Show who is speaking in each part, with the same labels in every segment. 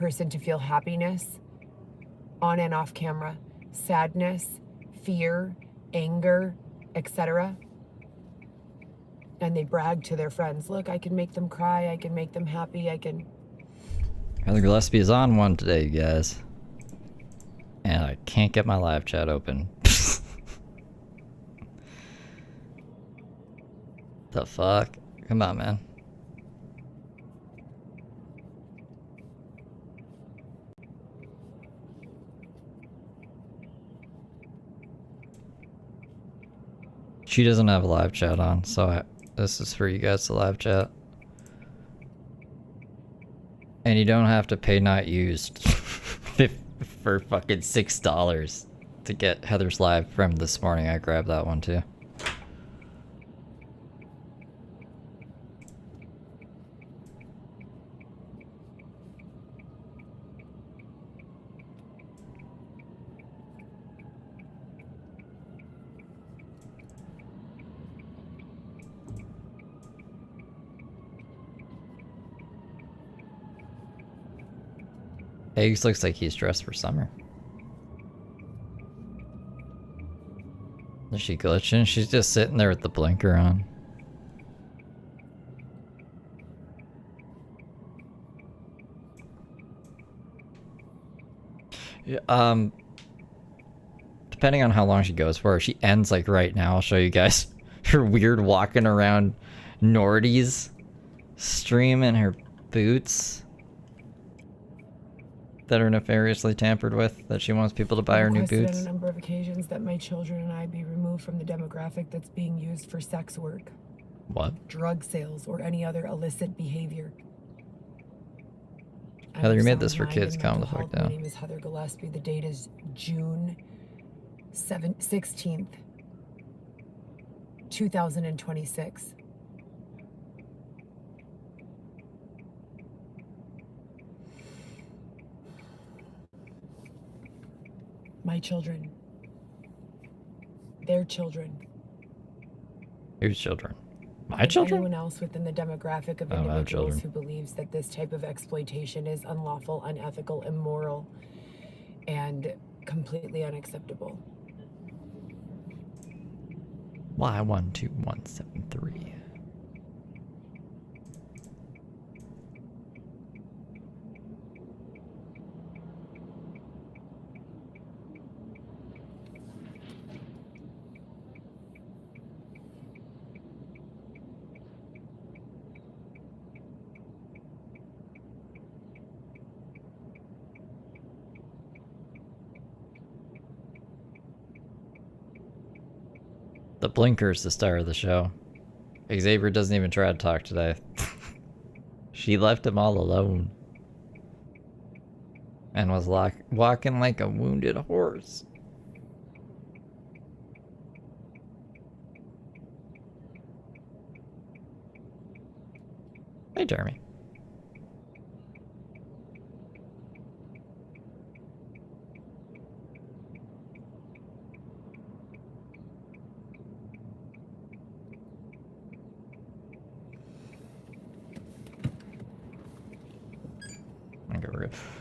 Speaker 1: person to feel happiness on and off camera, sadness, fear, anger, etc. And they brag to their friends, look, I can make them cry, I can make them happy, I can...
Speaker 2: Heather Gillespie is on one today, you guys. And I can't get my live chat open. The fuck? Come on, man. She doesn't have a live chat on, so this is for you guys to live chat. And you don't have to pay not used for fucking $6 to get Heather's live from this morning. I grabbed that one too. Eggs looks like he's dressed for summer. Is she glitching? She's just sitting there with the blinker on. Yeah, depending on how long she goes for, if she ends like right now, I'll show you guys her weird walking around Nordy's stream in her boots that are nefariously tampered with, that she wants people to buy her new boots.
Speaker 1: On a number of occasions that my children and I be removed from the demographic that's being used for sex work.
Speaker 2: What?
Speaker 1: Drug sales or any other illicit behavior.
Speaker 2: Heather, you made this for kids. Calm the fuck down.
Speaker 1: My name is Heather Gillespie. The date is June 16th, 2026. My children. Their children.
Speaker 2: Whose children? My children?
Speaker 1: Anyone else within the demographic of individuals who believes that this type of exploitation is unlawful, unethical, immoral, and completely unacceptable.
Speaker 2: Y12173. The blinker's the star of the show. Xavier doesn't even try to talk today. She left him all alone. And was walking like a wounded horse. Hey, Jeremy.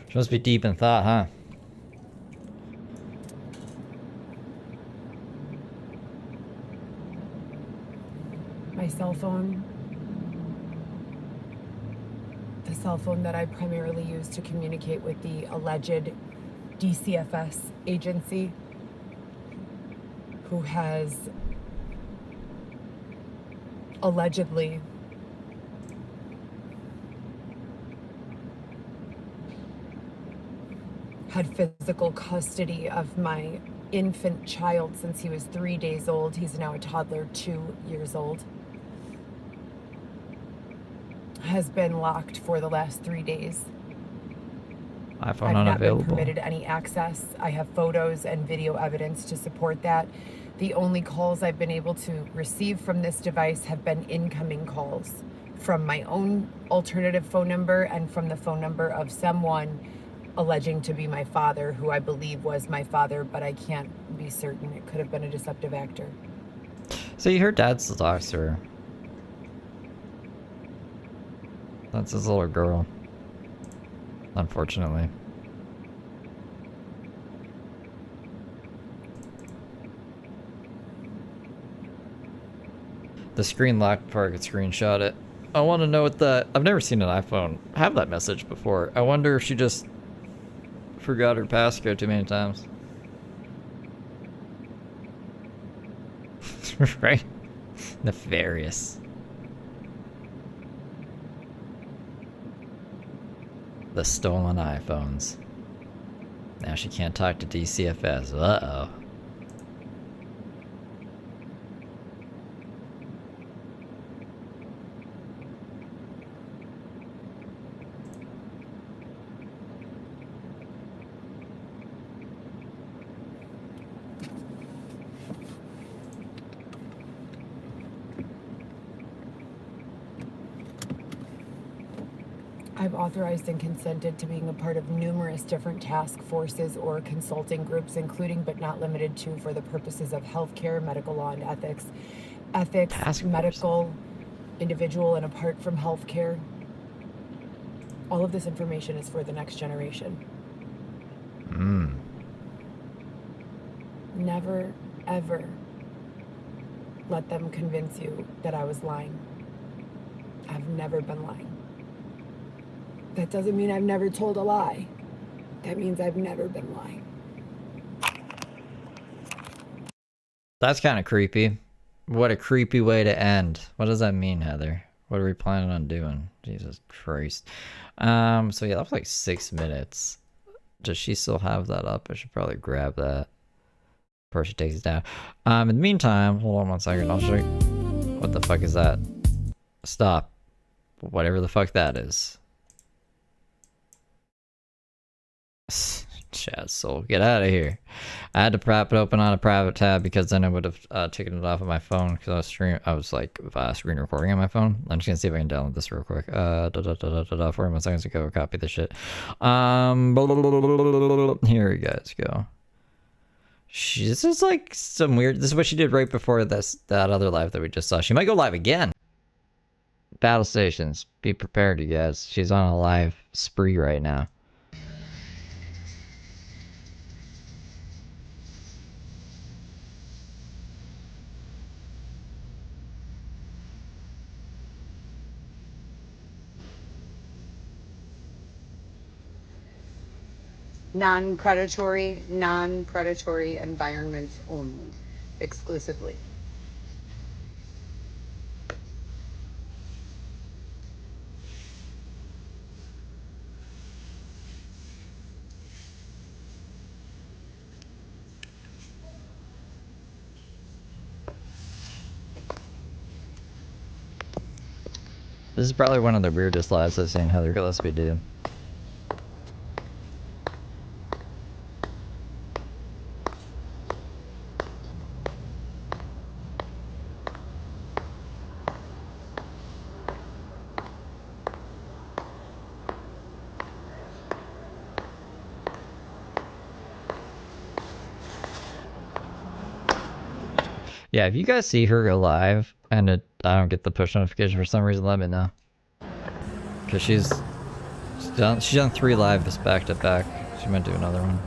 Speaker 2: She must be deep in thought, huh?
Speaker 1: My cell phone. The cell phone that I primarily use to communicate with the alleged DCFS agency, who has allegedly had physical custody of my infant child since he was 3 days old. He's now a toddler, 2 years old. Has been locked for the last 3 days.
Speaker 2: iPhone
Speaker 1: I've
Speaker 2: unavailable.
Speaker 1: not been permitted any access. I have photos and video evidence to support that. The only calls I've been able to receive from this device have been incoming calls from my own alternative phone number and from the phone number of someone alleging to be my father, who I believe was my father, but I can't be certain. It could have been a deceptive actor.
Speaker 2: So you heard Dad still talks to her. That's his little girl. unfortunately. The screen locked before I could screenshot it. I want to know what the... I've never seen an iPhone have that message before. I wonder if she just forgot her passcode too many times. Right? Nefarious. The stolen iPhones. Now she can't talk to DCFS. Uh-oh.
Speaker 1: I've authorized and consented to being a part of numerous different task forces or consulting groups, including but not limited to for the purposes of healthcare, medical law, and ethics. Ethics, medical, individual, and apart from healthcare. All of this information is for the next generation. Never, ever let them convince you that I was lying. I've never been lying. That doesn't mean I've never told a lie. That means I've never been lying.
Speaker 2: That's kind of creepy. What a creepy way to end. What does that mean, Heather? What are we planning on doing? Jesus Christ. So yeah, that was like 6 minutes. Does she still have that up? I should probably grab that before she takes it down. In the meantime, hold on 1 second. I'll show you. What the fuck is that? Stop. Whatever the fuck that is. Chaz soul, get out of here. I had to prop it open on a private tab because then I would have taken it off of my phone because I was like screen recording on my phone. I'm just gonna see if I can download this real quick. 41 seconds ago, copy this shit. Here you guys go. This is like some weird. This is what she did right before that other live that we just saw. She might go live again. Battle stations, be prepared, you guys. She's on a live spree right now.
Speaker 1: Non-predatory environments only, exclusively.
Speaker 2: This is probably one of the weirdest lives I've seen Heather Gillespie do. Yeah, if you guys see her go live and I don't get the push notification for some reason, let me know. Cause she's done 3 lives back to back. She might do another one.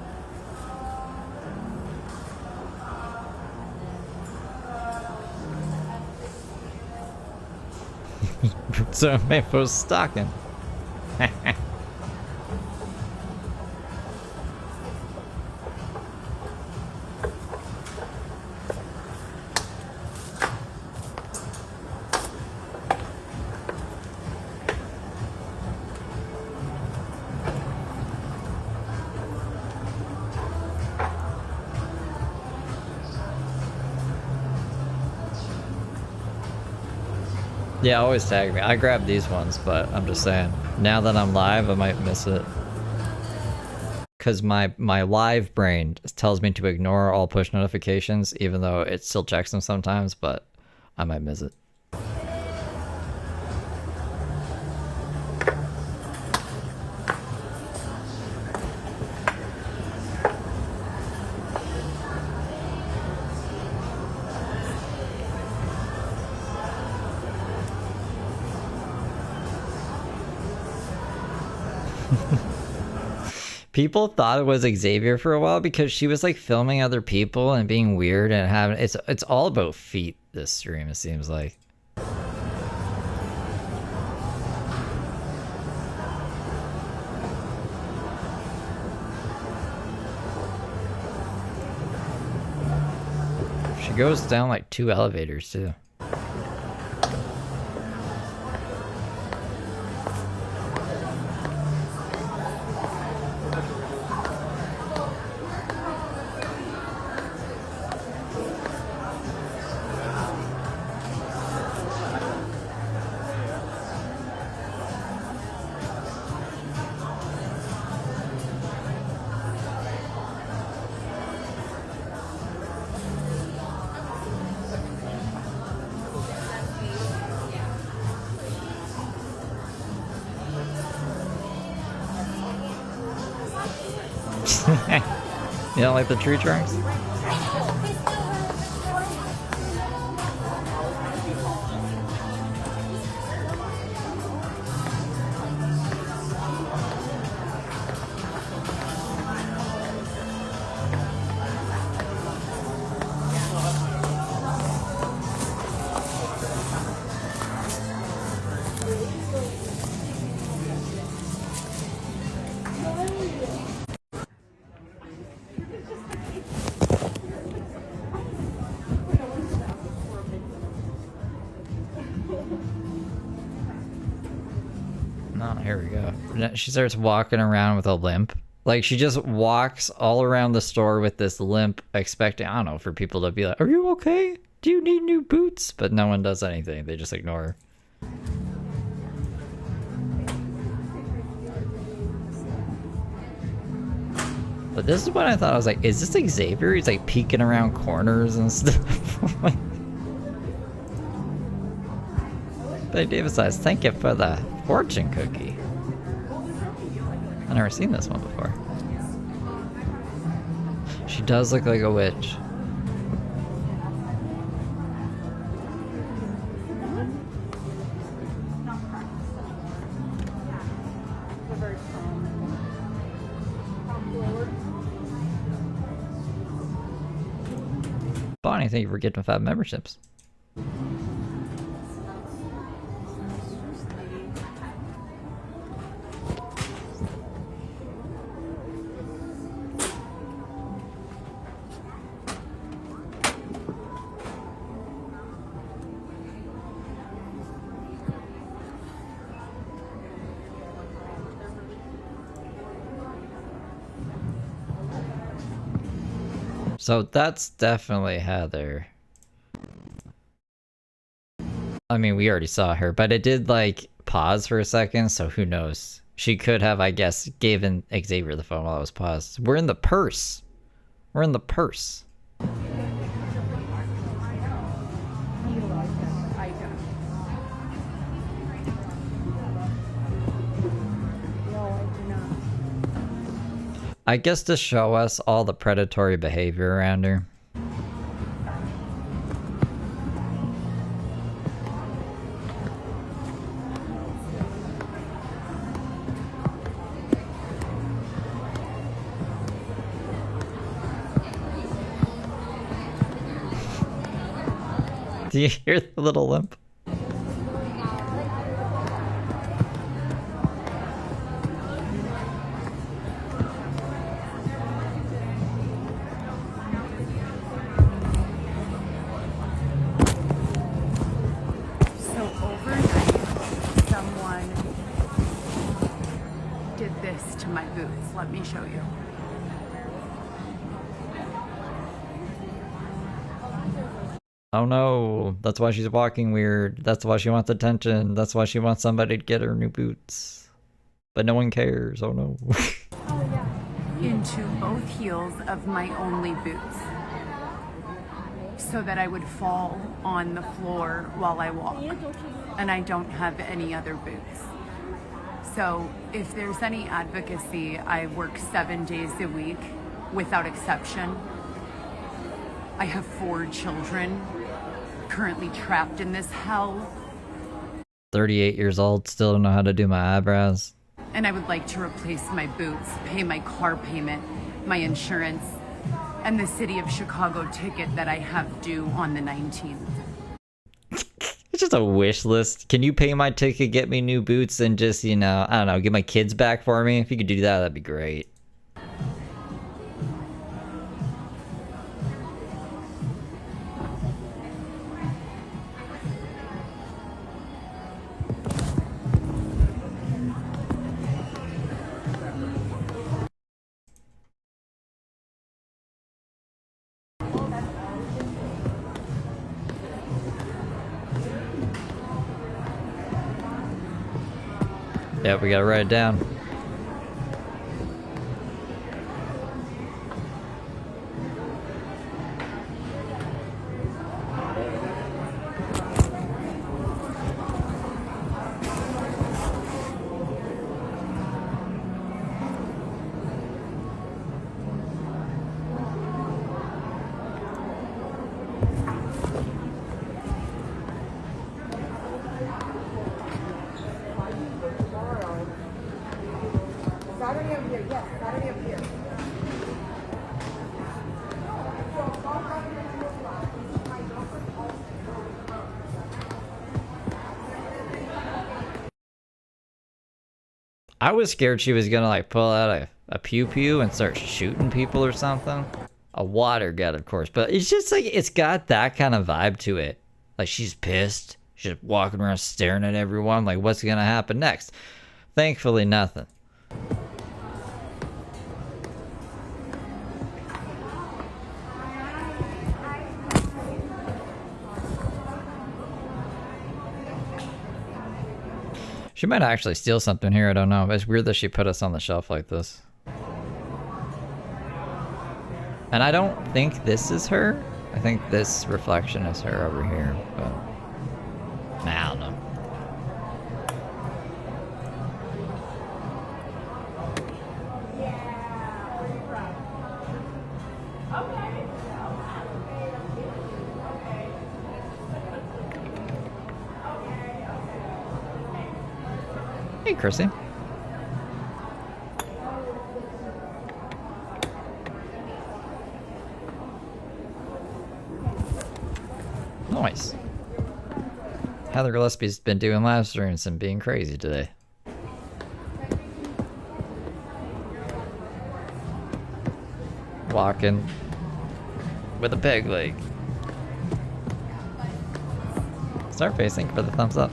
Speaker 2: So Mayfo's stalking. Yeah, always tag me. I grab these ones, but I'm just saying, now that I'm live, I might miss it. Because my live brain tells me to ignore all push notifications, even though it still checks them sometimes, but I might miss it. People thought it was Xavier for a while because she was like filming other people and being weird and having it's all about feet this stream, it seems like. She goes down like 2 elevators too. You don't like the tree trunks? No, here we go. She starts walking around with a limp. Like, she just walks all around the store with this limp, expecting, I don't know, for people to be like, are you okay? Do you need new boots? But no one does anything. They just ignore her. But this is what I thought. I was like, is this Xavier? He's like peeking around corners and stuff. Betty Davis says, thank you for the fortune cookie. I've never seen this one before. She does look like a witch. Bonnie, thank you for getting 5 memberships. So that's definitely Heather. I mean, we already saw her, but it did like pause for a second, so who knows? She could have, I guess, given Xavier the phone while it was paused. We're in the purse. We're in the purse. I guess to show us all the predatory behavior around her. Do you hear the little limp?
Speaker 1: Let me show you.
Speaker 2: Oh no, that's why she's walking weird. That's why she wants attention. That's why she wants somebody to get her new boots. But no one cares, oh no.
Speaker 1: Into both heels of my only boots, so that I would fall on the floor while I walk. And I don't have any other boots. So if there's any advocacy, I work 7 days a week without exception. I have 4 children currently trapped in this hell.
Speaker 2: 38 years old, still don't know how to do my eyebrows.
Speaker 1: And I would like to replace my boots, pay my car payment, my insurance, and the city of Chicago ticket that I have due on the 19th.
Speaker 2: It's just a wish list. Can you pay my ticket, get me new boots, and just, you know, I don't know, get my kids back for me? If you could do that, that'd be great. Yep, we gotta write it down.
Speaker 1: Saturday I'm here, yes, Saturday I'm here.
Speaker 2: I was scared she was gonna like pull out a pew-pew and start shooting people or something. A water gun, of course, but it's just like, it's got that kind of vibe to it. Like she's pissed. She's just walking around staring at everyone like, what's gonna happen next? Thankfully, nothing. She might actually steal something here, I don't know. It's weird that she put us on the shelf like this. And I don't think this is her. I think this reflection is her over here, but I don't know. Hey, Chrissy. Nice. Heather Gillespie's been doing live streams and being crazy today. Walking with a peg leg. Starface, thank you for the thumbs up.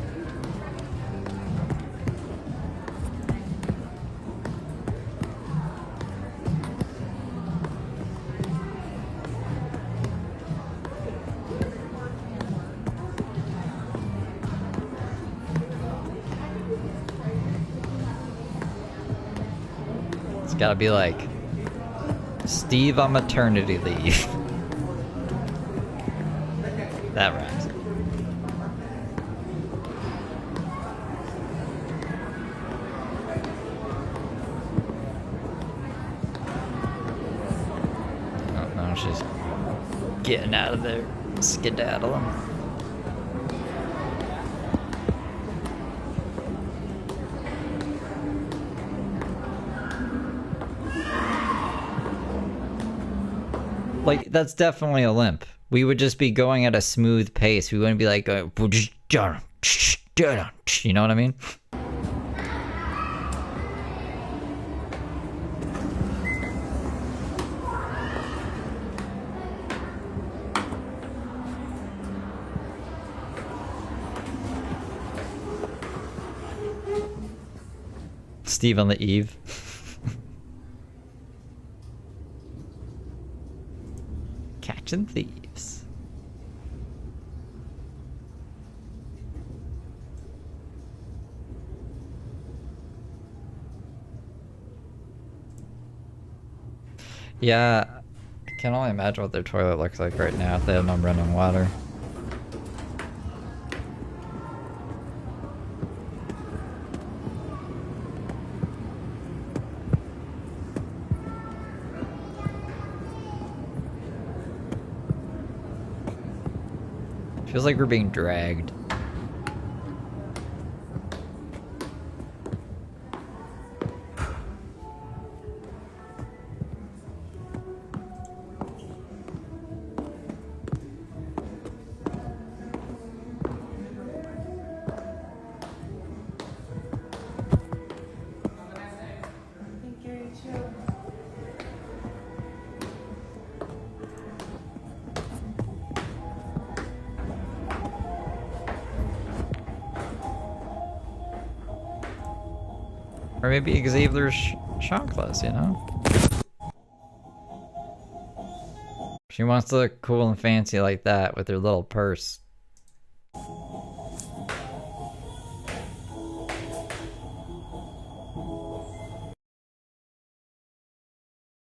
Speaker 2: It's gotta be like Steve on maternity leave. That rhymes. Oh no, she's getting out of there, skedaddling. Like, that's definitely a limp. We would just be going at a smooth pace. We wouldn't be like, you know what I mean? Steve on the eve. Catching thieves. Yeah, I can only imagine what their toilet looks like right now if they have no running water. Feels like we're being dragged. Or maybe Xavier's chanclas, you know? She wants to look cool and fancy like that with her little purse.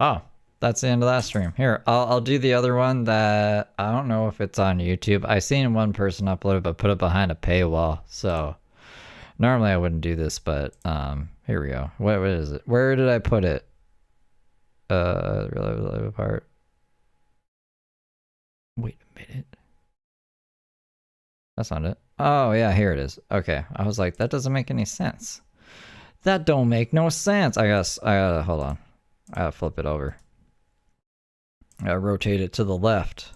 Speaker 2: Oh, that's the end of that stream. Here, I'll do the other one that I don't know if it's on YouTube. I seen one person upload it, but put it behind a paywall. So normally I wouldn't do this, but here we go. What is it? Where did I put it? Really apart. Wait a minute. That's not it. Oh yeah, here it is. Okay, I was like, that doesn't make any sense. That don't make no sense. I gotta hold on. I gotta flip it over. I gotta rotate it to the left.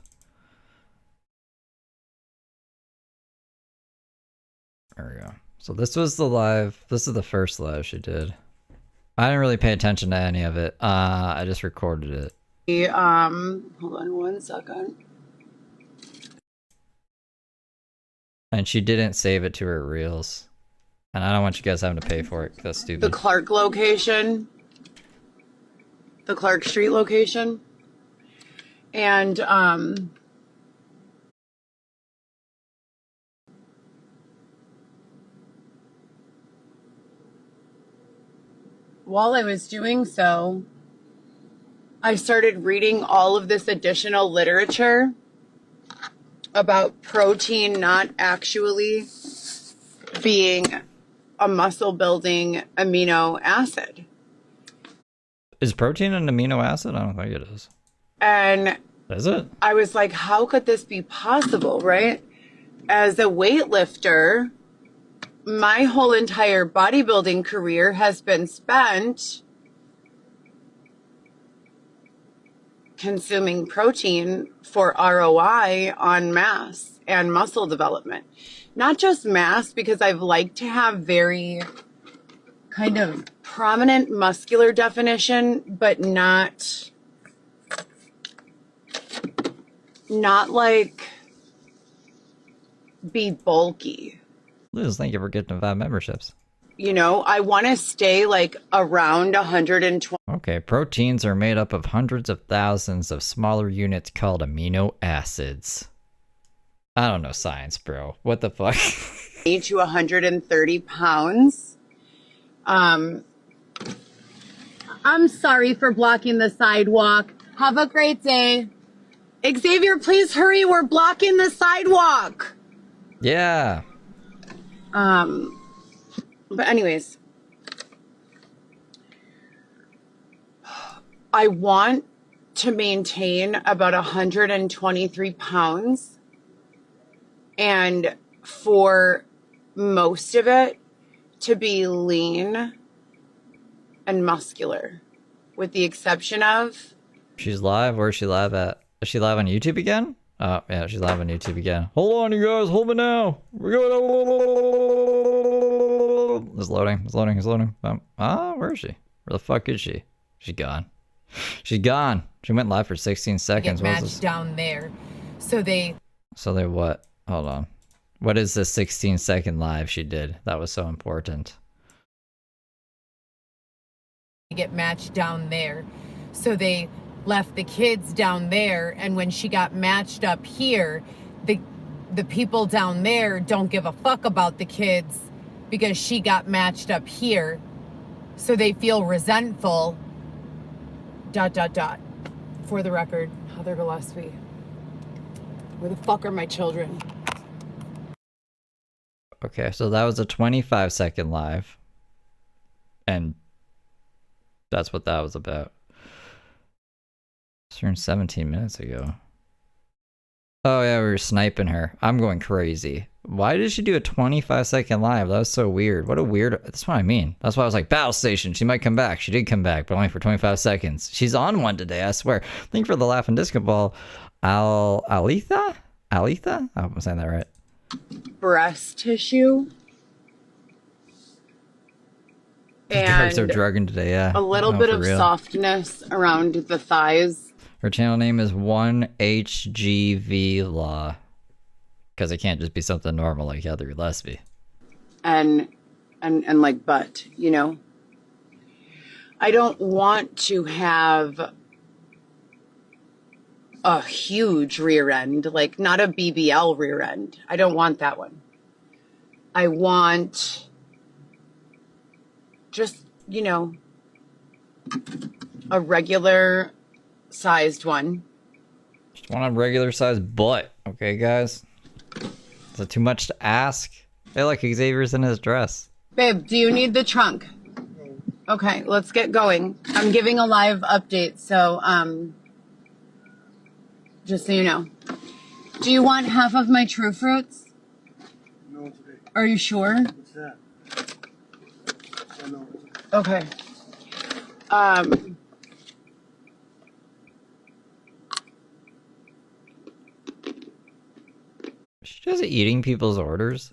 Speaker 2: There we go. So this was the live. This is the first live she did. I didn't really pay attention to any of it. I just recorded it.
Speaker 1: Hold on one second.
Speaker 2: And she didn't save it to her reels. And I don't want you guys having to pay for it. That's stupid.
Speaker 1: The Clark location. The Clark Street location. And, while I was doing so, I started reading all of this additional literature about protein not actually being a muscle building amino acid.
Speaker 2: Is protein an amino acid? I don't think it is.
Speaker 1: And
Speaker 2: is it?
Speaker 1: I was like, how could this be possible, right? As a weightlifter, my whole entire bodybuilding career has been spent consuming protein for ROI on mass and muscle development. Not just mass, because I've liked to have very kind of prominent muscular definition, but not like be bulky.
Speaker 2: Liz, thank you for getting 5 memberships.
Speaker 1: You know, I want to stay like around 120.
Speaker 2: Okay, proteins are made up of hundreds of thousands of smaller units called amino acids. I don't know science, bro. What the fuck?
Speaker 1: To 130 pounds. I'm sorry for blocking the sidewalk. Have a great day. Xavier, please hurry. We're blocking the sidewalk.
Speaker 2: Yeah.
Speaker 1: But anyways, I want to maintain about 123 pounds, and for most of it to be lean and muscular, with the exception of...
Speaker 2: She's live. Where's she live at? Is she live on YouTube again? Oh, yeah, she's live on YouTube again. Hold on, you guys. Hold me now. We're going. It's loading. It's loading. It's loading. Where is she? Where the fuck is she? She's gone. She's gone. She went live for 16 seconds.
Speaker 1: Get matched down there. So they
Speaker 2: what? Hold on. What is the 16-second live she did? That was so important.
Speaker 1: Get matched down there. So they left the kids down there, and when she got matched up here, the people down there don't give a fuck about the kids because she got matched up here. So they feel resentful. ... For the record, Heather Gillespie. Where the fuck are my children?
Speaker 2: Okay, so that was a 25-second live. And that's what that was about. It's turned 17 minutes ago. Oh yeah, we were sniping her. I'm going crazy. Why did she do a 25-second live? That was so weird. What a weird... That's what I mean. That's why I was like, Battle Station. She might come back. She did come back, but only for 25 seconds. She's on one today, I swear. Thank you for the laugh and disco ball. Alitha? I hope I'm saying that right.
Speaker 1: Breast tissue.
Speaker 2: Guys are
Speaker 1: And
Speaker 2: drugging today, yeah.
Speaker 1: a little
Speaker 2: No,
Speaker 1: bit
Speaker 2: for
Speaker 1: of
Speaker 2: real.
Speaker 1: softness around the thighs.
Speaker 2: Her channel name is 1HGV Law. Because it can't just be something normal like Heather Gillespie.
Speaker 1: And like butt, you know? I don't want to have a huge rear end, like not a BBL rear end. I don't want that one. I want just, you know, a regular sized one.
Speaker 2: Just want a regular sized butt, okay, guys? Is it too much to ask? Hey, look, Xavier's in his dress.
Speaker 1: Babe, do you need the trunk? Okay, let's get going. I'm giving a live update, so just so you know. Do you want half of my True Fruits?
Speaker 3: No, it's okay.
Speaker 1: Are you sure?
Speaker 3: What's that? Oh, no, it's okay.
Speaker 1: Okay.
Speaker 2: She's just eating people's orders.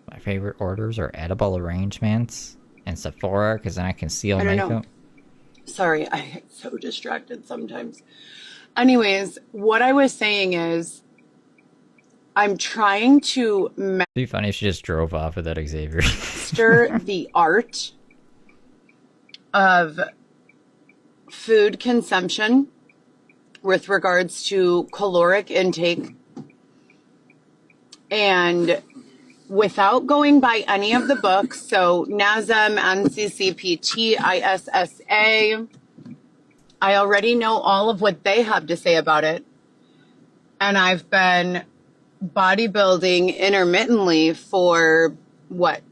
Speaker 2: My favorite orders are edible arrangements and Sephora, because then I can seal
Speaker 1: I don't
Speaker 2: makeup.
Speaker 1: know. Sorry, I get so distracted sometimes. Anyways, what I was saying is I'm trying to
Speaker 2: It'd be funny if she just drove off with that Xavier.
Speaker 1: master the art of food consumption with regards to caloric intake, and without going by any of the books, so NASM, NCCPT, ISSA, I already know all of what they have to say about it. And I've been bodybuilding intermittently for what?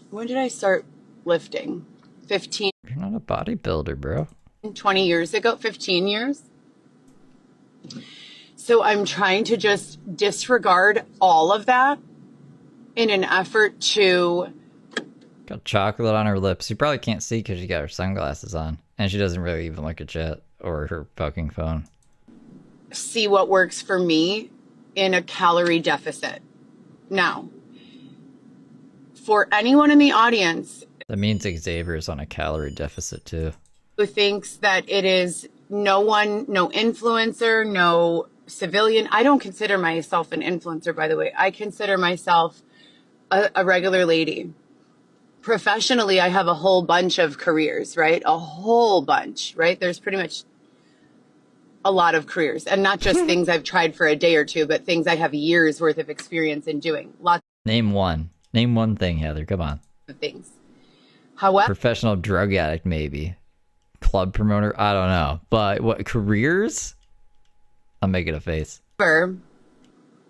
Speaker 1: When did I start lifting? 15,
Speaker 2: You're not a bodybuilder, bro.
Speaker 1: 20 years ago, 15 years. So I'm trying to just disregard all of that in an effort to
Speaker 2: Got chocolate on her lips. You probably can't see because she got her sunglasses on. And she doesn't really even look at chat or her fucking phone.
Speaker 1: see what works for me in a calorie deficit. Now, for anyone in the audience
Speaker 2: That means Xavier's on a calorie deficit too.
Speaker 1: who thinks that it is no influencer, no civilian. I don't consider myself an influencer, by the way. I consider myself a regular lady. Professionally, I have a whole bunch of careers, right? A whole bunch, right? There's pretty much a lot of careers, and not just things I've tried for a day or two, but things I have years worth of experience in doing. Lots
Speaker 2: Name one. Name one thing, Heather. Come on.
Speaker 1: of things. However,
Speaker 2: Professional drug addict, maybe. Club promoter? I don't know. But what, careers? I'm making a face.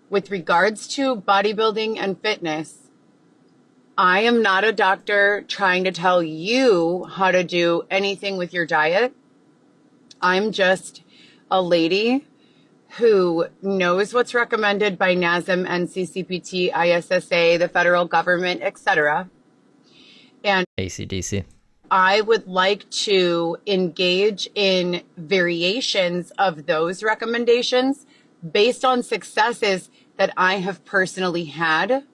Speaker 1: with regards to bodybuilding and fitness, I am not a doctor trying to tell you how to do anything with your diet. I'm just a lady who knows what's recommended by NASM, NCCPT, ISSA, the federal government, etc. And
Speaker 2: ACDC.
Speaker 1: I would like to engage in variations of those recommendations based on successes that I have personally had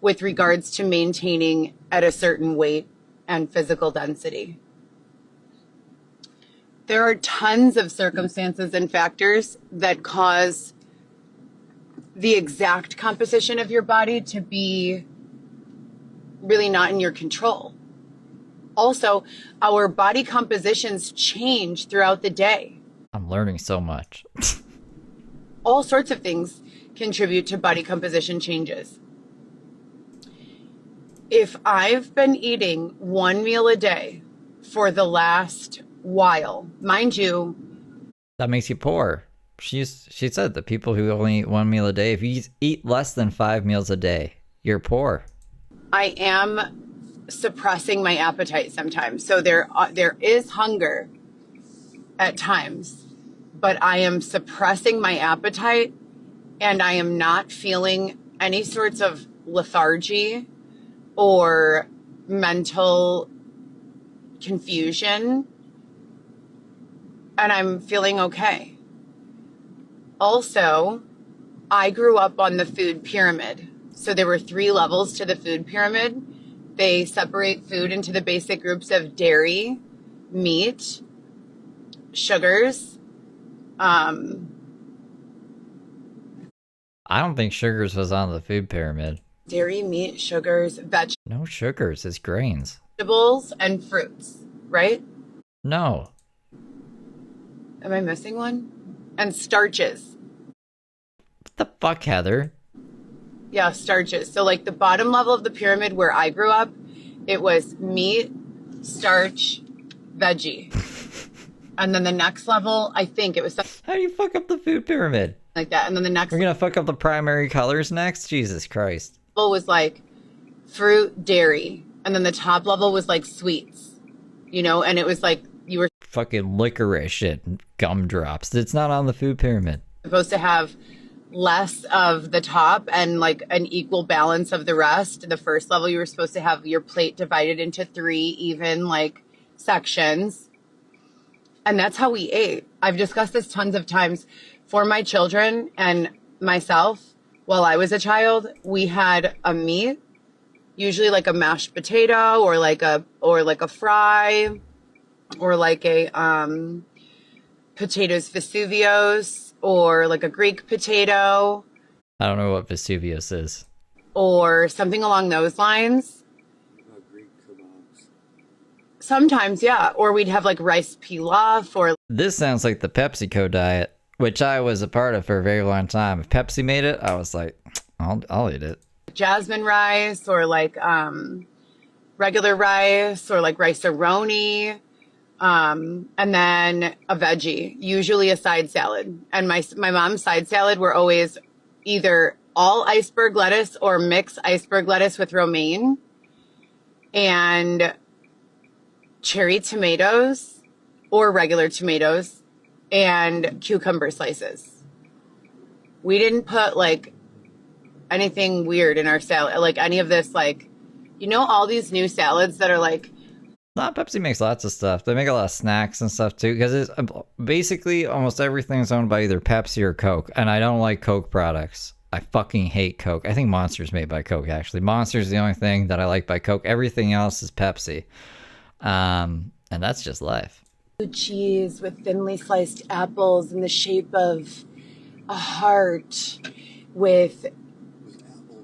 Speaker 1: with regards to maintaining at a certain weight and physical density. There are tons of circumstances and factors that cause the exact composition of your body to be really not in your control. Also, our body compositions change throughout the day.
Speaker 2: I'm learning so much.
Speaker 1: All sorts of things contribute to body composition changes. If I've been eating one meal a day for the last while, mind you,
Speaker 2: That makes you poor. She said that people who only eat one meal a day, if you eat less than 5 meals a day, you're poor.
Speaker 1: I am suppressing my appetite sometimes. So there is hunger at times, but I am suppressing my appetite, and I am not feeling any sorts of lethargy or mental confusion, and I'm feeling okay. Also, I grew up on the food pyramid. So there were 3 levels to the food pyramid. They separate food into the basic groups of dairy, meat, sugars,
Speaker 2: I don't think sugars was on the food pyramid.
Speaker 1: dairy, meat, sugars,
Speaker 2: No sugars, it's grains.
Speaker 1: vegetables, and fruits, right?
Speaker 2: No.
Speaker 1: Am I missing one? And starches.
Speaker 2: What the fuck, Heather?
Speaker 1: Yeah, starches. So like the bottom level of the pyramid where I grew up, it was meat, starch, veggie. And then the next level, I think it was something
Speaker 2: How do you fuck up the food pyramid?
Speaker 1: like that. And then the next
Speaker 2: We're gonna fuck up the primary colors next? Jesus Christ.
Speaker 1: level was like fruit, dairy. And then the top level was like sweets, you know, and it was like you were
Speaker 2: Fucking licorice and gumdrops. It's not on the food pyramid.
Speaker 1: supposed to have less of the top and like an equal balance of the rest. The first level, you were supposed to have your plate divided into 3 even like sections. And that's how we ate. I've discussed this tons of times for my children and myself. While I was a child, we had a meat, usually like a mashed potato or like a fry or like a potatoes Vesuvios or like a Greek potato
Speaker 2: I don't know what Vesuvius is.
Speaker 1: or something along those lines.
Speaker 3: Greek kebabs.
Speaker 1: Sometimes, yeah. Or we'd have like rice pilaf or
Speaker 2: This sounds like the PepsiCo diet, which I was a part of for a very long time. If Pepsi made it, I was like, I'll eat it.
Speaker 1: jasmine rice or like regular rice or like rice-a-roni. And then a veggie, usually a side salad. And my mom's side salad were always either all iceberg lettuce or mix iceberg lettuce with romaine and cherry tomatoes or regular tomatoes and cucumber slices. We didn't put like anything weird in our salad, like any of this, like, you know, all these new salads that are like,
Speaker 2: Nah, Pepsi makes lots of stuff. They make a lot of snacks and stuff too, because it's basically almost everything's owned by either Pepsi or Coke, and I don't like Coke products. I fucking hate Coke. I think Monster's made by Coke, actually. Monster's the only thing that I like by Coke. Everything else is Pepsi. And that's just life.
Speaker 1: cheese with thinly sliced apples in the shape of a heart with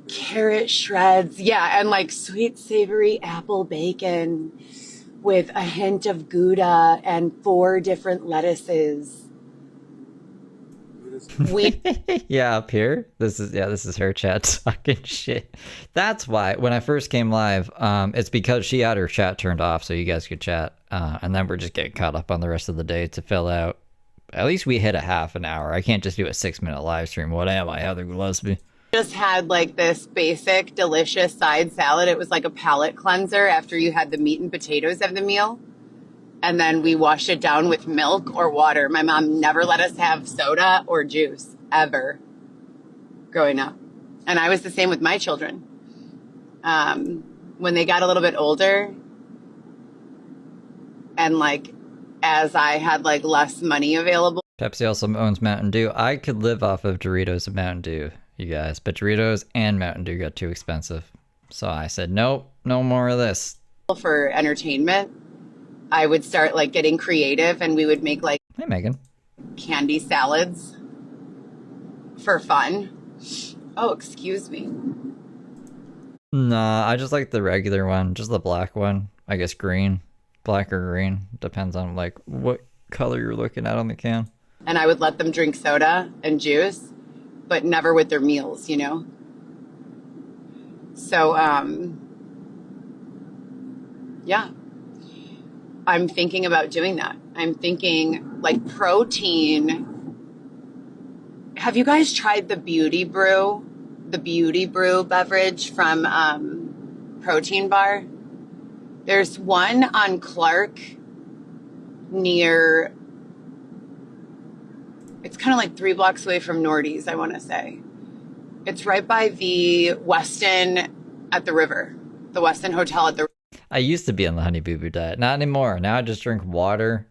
Speaker 1: carrot shreds. Yeah, and like sweet savory apple bacon with a hint of Gouda and 4 different lettuces. We
Speaker 2: Yeah, up here. This is her chat talking shit. That's why when I first came live, it's because she had her chat turned off so you guys could chat. And then we're just getting caught up on the rest of the day to fill out. At least we hit a half an hour. I can't just do a 6-minute live stream. What am I, Heather Gillespie?
Speaker 1: just had like this basic, delicious side salad. It was like a palate cleanser after you had the meat and potatoes of the meal. And then we washed it down with milk or water. My mom never let us have soda or juice, ever, growing up. And I was the same with my children. When they got a little bit older, and like, as I had like less money available.
Speaker 2: Pepsi also owns Mountain Dew. I could live off of Doritos and Mountain Dew, you guys, but Doritos and Mountain Dew got too expensive. So I said, nope, no more of this.
Speaker 1: For entertainment, I would start like getting creative, and we would make like
Speaker 2: Hey, Megan.
Speaker 1: candy salads for fun. Oh, excuse me.
Speaker 2: Nah, I just like the regular one, just the black one. I guess green, black or green, depends on like what color you're looking at on the can.
Speaker 1: And I would let them drink soda and juice, but never with their meals, you know? So, yeah. I'm thinking about doing that. I'm thinking like protein. Have you guys tried the Beauty Brew? The Beauty Brew beverage from Protein Bar? There's one on Clark near, it's kind of like 3 blocks away from Nordy's, I want to say. It's right by the Westin at the river, the Westin Hotel at the.
Speaker 2: I used to be on the Honey Boo Boo diet. Not anymore. Now I just drink water.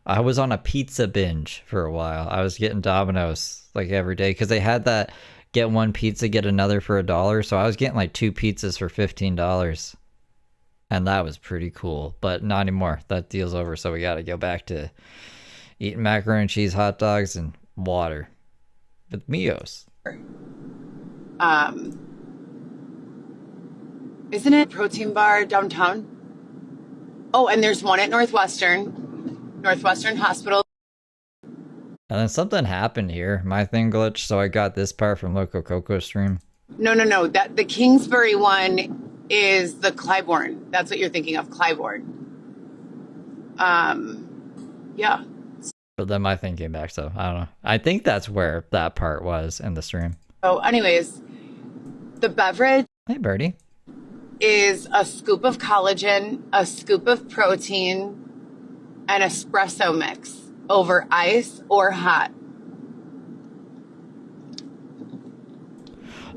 Speaker 2: I was on a pizza binge for a while. I was getting Domino's like every day because they had that get one pizza, get another for $1. So I was getting like 2 pizzas for $15. And that was pretty cool. But not anymore. That deal's over. So we got to go back to eating macaroni and cheese, hot dogs, and water with Mios.
Speaker 1: Isn't it Protein Bar downtown? Oh, and there's one at Northwestern Hospital.
Speaker 2: And then something happened here. My thing glitched, so I got this part from Loco Coco stream.
Speaker 1: No. That the Kingsbury one is the Clybourne. That's what you're thinking of, Clybourne. Yeah.
Speaker 2: But then my thing came back, so I don't know. I think that's where that part was in the stream.
Speaker 1: So anyways, the beverage
Speaker 2: Hey, Birdie.
Speaker 1: is a scoop of collagen, a scoop of protein, and espresso mix over ice or hot.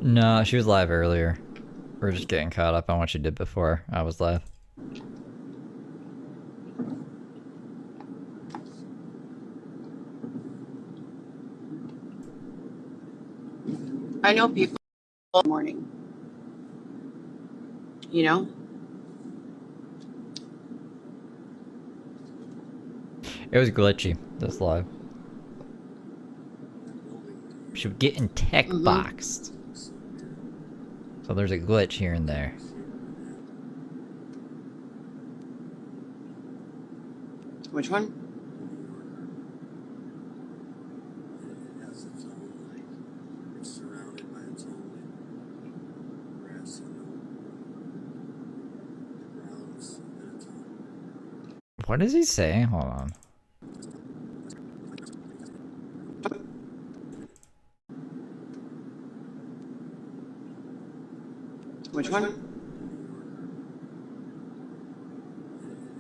Speaker 2: No, she was live earlier. We're just getting caught up on what she did before I was live.
Speaker 1: I know people in the morning. You know?
Speaker 2: It was glitchy, this live. She was getting tech boxed. So there's a glitch here and there.
Speaker 1: Which one?
Speaker 3: It's surrounded by its own grass and the grounds at a time.
Speaker 2: What is he saying? Hold on.
Speaker 1: Which one?
Speaker 3: It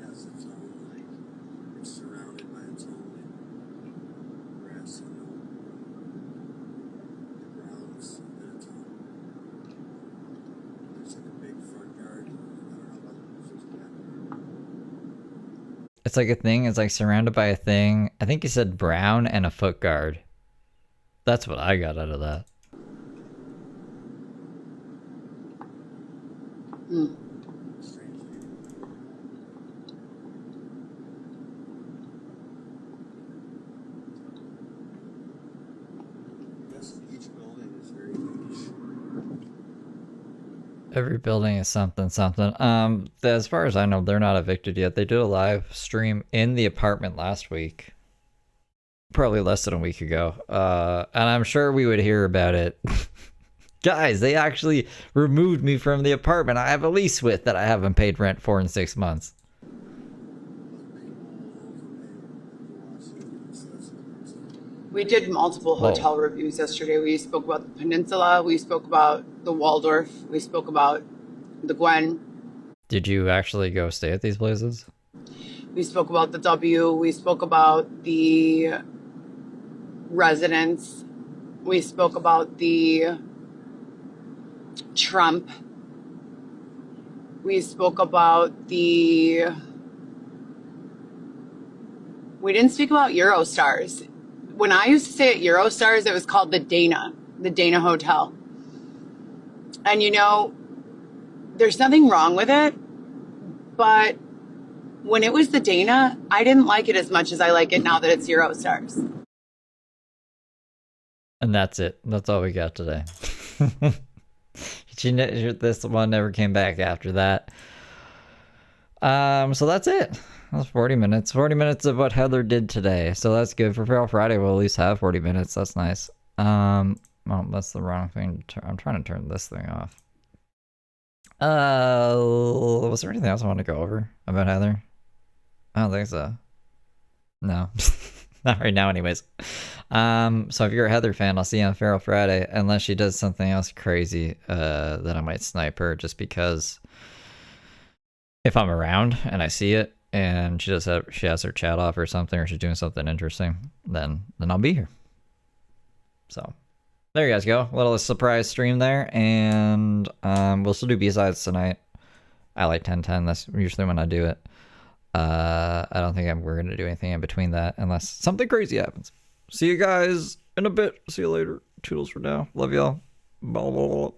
Speaker 3: has its own like it's surrounded by its own grass and the grounds at a time. There's like a big front yard. I don't know about the back.
Speaker 2: It's like a thing. It's like surrounded by a thing. I think he said brown and a foot guard. That's what I got out of that.
Speaker 3: Yes, each building is very niche.
Speaker 2: Every building is something. As far as I know, they're not evicted yet. They did a live stream in the apartment last week. Probably less than a week ago. And I'm sure we would hear about it. Guys, they actually removed me from the apartment I have a lease with that I haven't paid rent for in 6 months.
Speaker 1: We did multiple hotel reviews yesterday. We spoke about the Peninsula. We spoke about the Waldorf. We spoke about the Gwen.
Speaker 2: Did you actually go stay at these places?
Speaker 1: We spoke about the W. We spoke about the Residence. We spoke about the Trump. We spoke about the... We didn't speak about Eurostars. When I used to stay at Eurostars, it was called the Dana Hotel. And you know, there's nothing wrong with it, but when it was the Dana, I didn't like it as much as I like it now that it's Eurostars.
Speaker 2: And that's it. That's all we got today. This one never came back after that. So that's it. That's 40 minutes. 40 minutes of what Heather did today. So that's good. For Feral Friday, we'll at least have 40 minutes. That's nice. Oh, that's the wrong thing. I'm trying to turn this thing off. Was there anything else I wanted to go over about Heather? I don't think so. No. Not right now anyways. So if you're a Heather fan, I'll see you on Feral Friday. Unless she does something else crazy, that I might snipe her just because if I'm around and I see it and she has her chat off or something, or she's doing something interesting, then I'll be here. So there you guys go. A little surprise stream there, and we'll still do B-sides tonight. I like 10:10. That's usually when I do it. I don't think we're gonna do anything in between that unless something crazy happens. See you guys in a bit. See you later. Toodles for now. Love y'all. Blah, blah, blah.